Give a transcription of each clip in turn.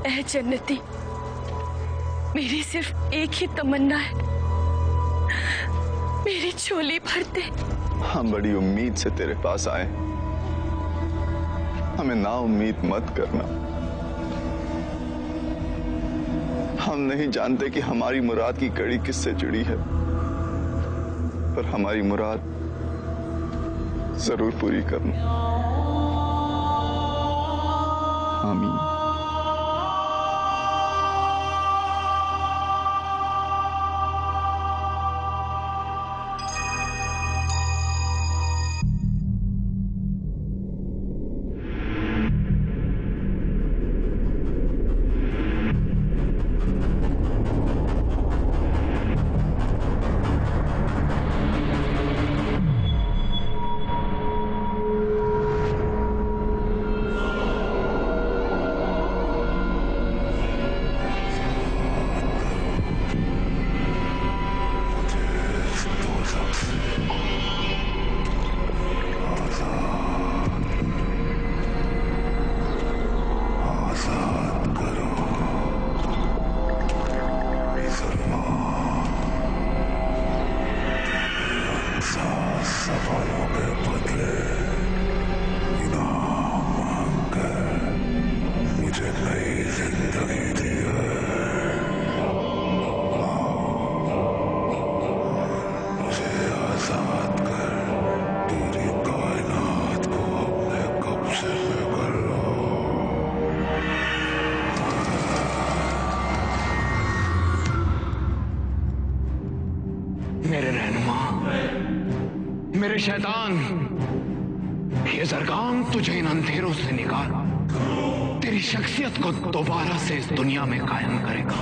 ऐ जन्नती, मेरी सिर्फ एक ही तमन्ना है, मेरी झोली भर दे। हम बड़ी उम्मीद से तेरे पास आए, हमें ना उम्मीद मत करना। हम नहीं जानते कि हमारी मुराद की कड़ी किससे जुड़ी है, पर हमारी मुराद जरूर पूरी करना। आमीन। मेरे रहनुमा, मेरे शैतान, ये ज़रगान तुझे इन अंधेरों से निकाल तेरी शख्सियत को दोबारा से इस दुनिया में कायम करेगा।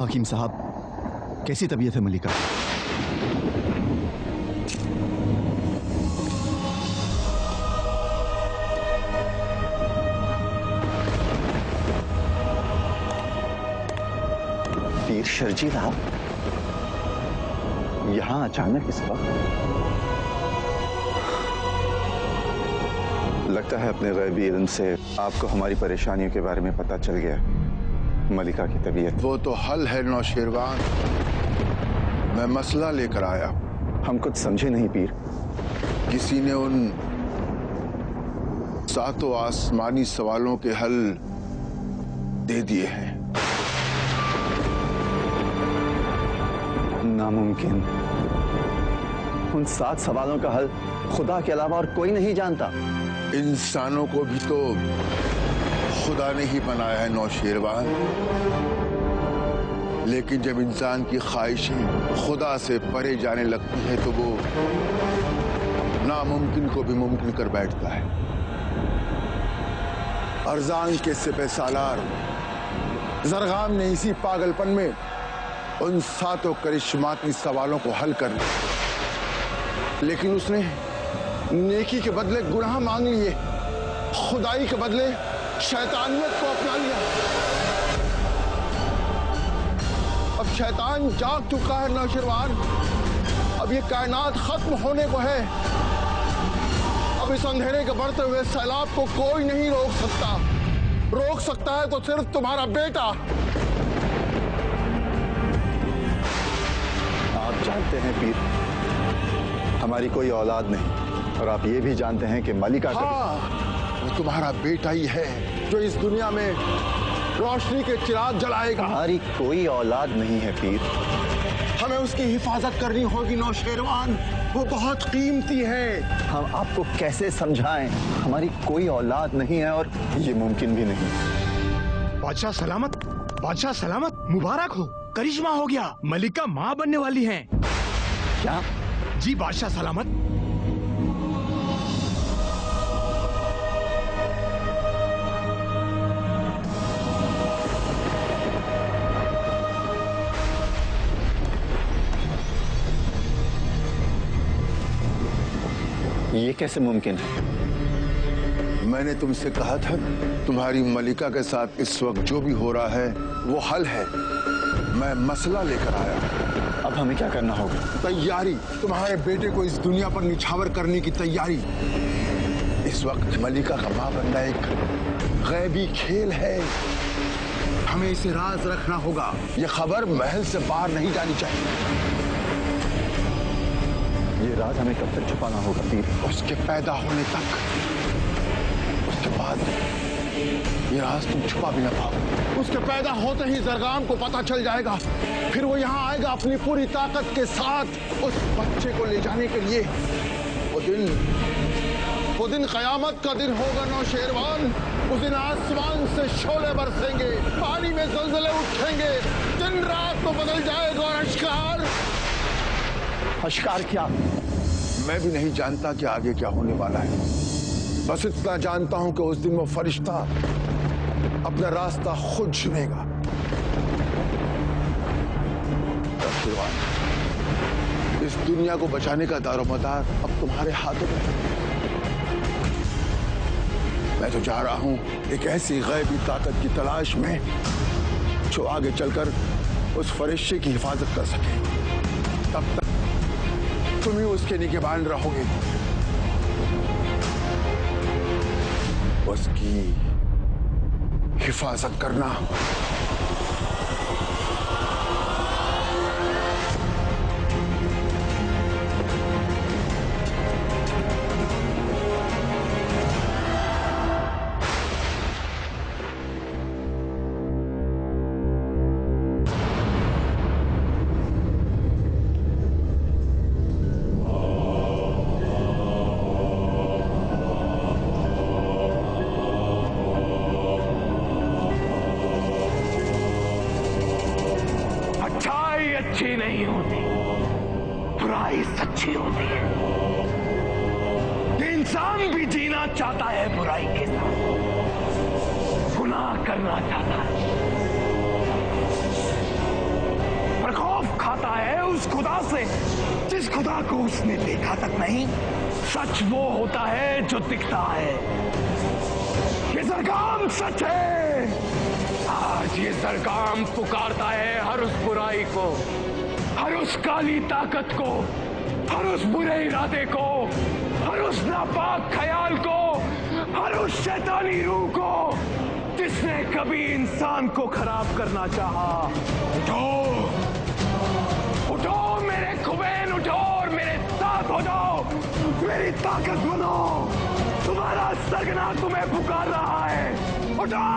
हकीम साहब, कैसी तबीयत है मलिका? पीर शर्जील आप यहाँ अचानक इस वक्त? लगता है अपने गैबी इल्म से आपको हमारी परेशानियों के बारे में पता चल गया। मलिका की तबीयत वो तो हल है नौशेरवान। मैं मसला लेकर आया। हम कुछ समझे नहीं पीर। किसी ने उन 7 आसमानी सवालों के हल दे दिए हैं। नामुमकिन। उन 7 सवालों का हल खुदा के अलावा और कोई नहीं जानता। इंसानों को भी तो खुदा ने ही बनाया है नौशेरवान। लेकिन जब इंसान की ख्वाहिशें खुदा से परे जाने लगती है तो वो नामुमकिन को भी मुमकिन कर बैठता है। अरजान के सिपह सालार जरगाम ने इसी पागलपन में उन 7 करिश्माती सवालों को हल कर लिया, लेकिन उसने नेकी के बदले गुनाह मांग लिए, खुदाई के बदले शैतानियत को अपना लिया। अब शैतान जाग चुका है नौशेरवान। अब ये कायनात खत्म होने को है। अब इस अंधेरे के बढ़ते हुए सैलाब को कोई नहीं रोक सकता। रोक सकता है तो सिर्फ तुम्हारा बेटा। आप जानते हैं पीर, हमारी कोई औलाद नहीं, और आप ये भी जानते हैं कि मलिका वो तुम्हारा बेटा ही है जो इस दुनिया में रोशनी के चिराग जलाएगा। हमारी कोई औलाद नहीं है पीर। हमें उसकी हिफाजत करनी होगी नौशेरवान। वो बहुत कीमती है। हम आपको कैसे समझाएं? हमारी कोई औलाद नहीं है और ये मुमकिन भी नहीं। बादशाह सलामत, बादशाह सलामत, मुबारक हो। करिश्मा हो गया, मलिका माँ बनने वाली हैं। क्या? जी बादशाह सलामत। ये कैसे मुमकिन है? मैंने तुमसे कहा था तुम्हारी मलिका के साथ इस वक्त जो भी हो रहा है वो हल है। मैं मसला लेकर आया। अब हमें क्या करना होगा? तैयारी। तुम्हारे बेटे को इस दुनिया पर निछावर करने की तैयारी। इस वक्त मलिका का मां बनना एक गैबी खेल है। हमें इसे राज रखना होगा। यह खबर महल से बाहर नहीं जानी चाहिए। ये राज हमें कब तक छुपाना होगा पीर? उसके पैदा होने तक। उसके बाद ये राज तुम छुपा भी ना पाओ। उसके पैदा होते ही जरगाम को पता चल जाएगा। फिर वो यहाँ आएगा अपनी पूरी ताकत के साथ उस बच्चे को ले जाने के लिए। वो दिन कयामत का दिन होगा नौशेरवान। उस दिन आसमान से शोले बरसेंगे, पानी में ज़लज़ले उठेंगे, दिन रात को बदल जाएगा और अश्कार क्या? मैं भी नहीं जानता कि आगे क्या होने वाला है। बस इतना जानता हूं कि उस दिन वो फरिश्ता अपना रास्ता खुद चुनेगा। इस दुनिया को बचाने का दारोमदार अब तुम्हारे हाथों में है। मैं तो जा रहा हूं एक ऐसी गैबी ताकत की तलाश में जो आगे चलकर उस फरिश्ते की हिफाजत कर सके। तब तक तुम ही उसके निगहबान रहोगे। उसकी हिफाजत करना। अच्छी नहीं होती, बुराई सच्ची होती है। इंसान भी जीना चाहता है बुराई के साथ, गुनाह करना चाहता है, पर खौफ खाता है उस खुदा से जिस खुदा को उसने देखा तक नहीं। सच वो होता है जो दिखता है। ये सरगाम सच है। आज ये सरगाम पुकारता है हर उस बुराई को, हर उस काली ताकत को, हर उस बुरे इरादे को, हर उस नापाक ख्याल को हर उस शैतानी रूह को जिसने कभी इंसान को खराब करना चाहा। उठो, उठो मेरे खुबैन, उठो और मेरे साथ हो जाओ, मेरी ताकत बनो। तुम्हारा सरगना तुम्हें पुकार रहा है, उठो।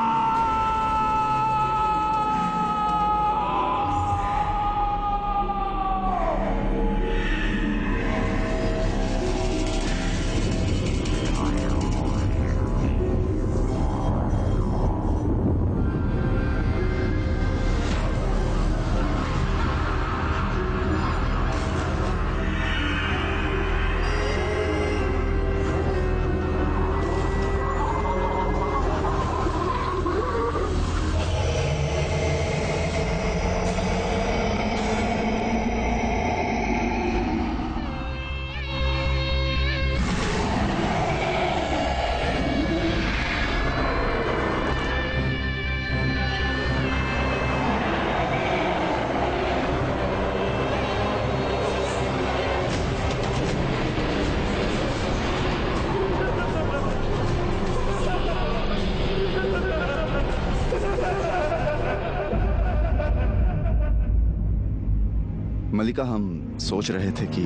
मलिका, हम सोच रहे थे कि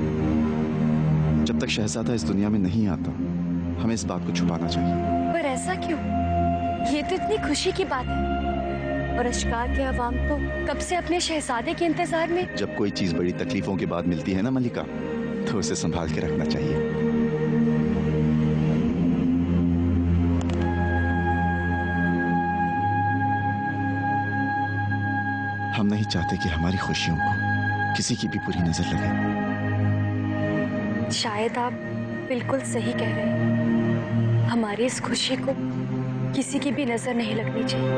जब तक शहजादा इस दुनिया में नहीं आता हमें इस बात को छुपाना चाहिए। पर ऐसा क्यों? ये तो इतनी खुशी की बात है और अशकार के अवाम तो कब से अपने शहजादे के इंतजार में। जब कोई चीज बड़ी तकलीफों के बाद मिलती है ना मलिका, तो उसे संभाल के रखना चाहिए। हम नहीं चाहते कि हमारी खुशियों को किसी की भी बुरी नजर लगे। शायद आप बिल्कुल सही कह रहे हैं। हमारी इस खुशी को किसी की भी नजर नहीं लगनी चाहिए।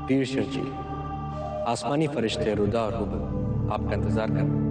पीरशर जी, आसमानी फरिश्ते रुदा और हुबल आपका इंतजार कर रहे हैं।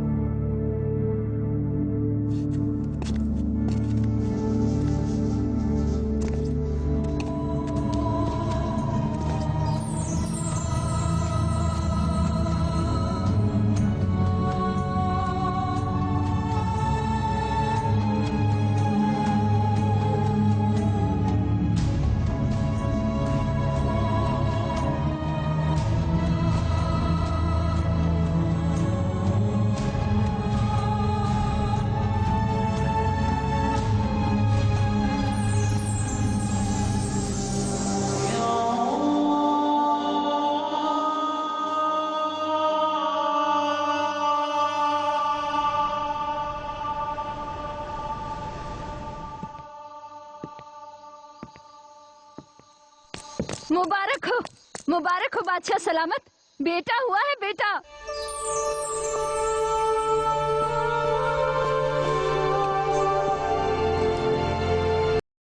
मुबारक हो बादशाह सलामत। बेटा हुआ है, बेटा।